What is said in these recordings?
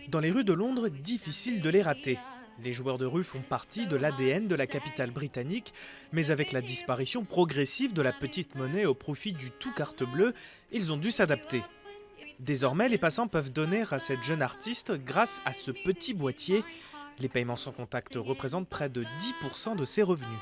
Dans les rues de Londres, difficile de les rater. Les joueurs de rue font partie de l'ADN de la capitale britannique, mais avec la disparition progressive de la petite monnaie au profit du tout carte bleue, ils ont dû s'adapter. Désormais, les passants peuvent donner à cette jeune artiste grâce à ce petit boîtier. Les paiements sans contact représentent près de 10% de ses revenus.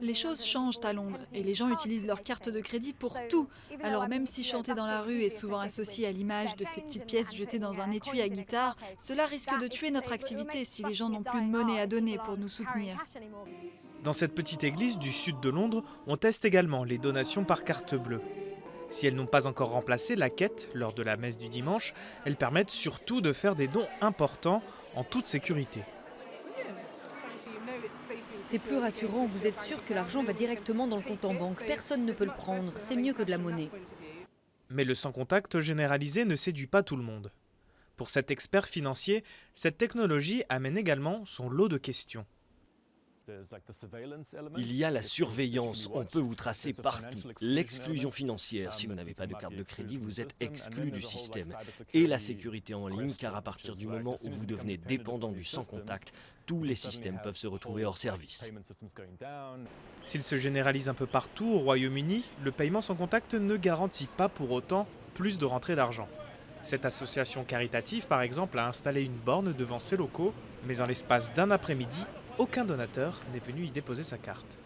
Les choses changent à Londres et les gens utilisent leur carte de crédit pour tout. Alors même si chanter dans la rue est souvent associé à l'image de ces petites pièces jetées dans un étui à guitare, cela risque de tuer notre activité si les gens n'ont plus de monnaie à donner pour nous soutenir. Dans cette petite église du sud de Londres, on teste également les donations par carte bleue. Si elles n'ont pas encore remplacé la quête lors de la messe du dimanche, elles permettent surtout de faire des dons importants en toute sécurité. C'est plus rassurant, vous êtes sûr que l'argent va directement dans le compte en banque. Personne ne peut le prendre, c'est mieux que de la monnaie. Mais le sans-contact généralisé ne séduit pas tout le monde. Pour cet expert financier, cette technologie amène également son lot de questions. Il y a la surveillance, on peut vous tracer partout. L'exclusion financière, si vous n'avez pas de carte de crédit, vous êtes exclu du système. Et la sécurité en ligne, car à partir du moment où vous devenez dépendant du sans-contact, tous les systèmes peuvent se retrouver hors service. S'il se généralise un peu partout au Royaume-Uni, le paiement sans contact ne garantit pas pour autant plus de rentrée d'argent. Cette association caritative, par exemple, a installé une borne devant ses locaux, mais en l'espace d'un après-midi, aucun donateur n'est venu y déposer sa carte.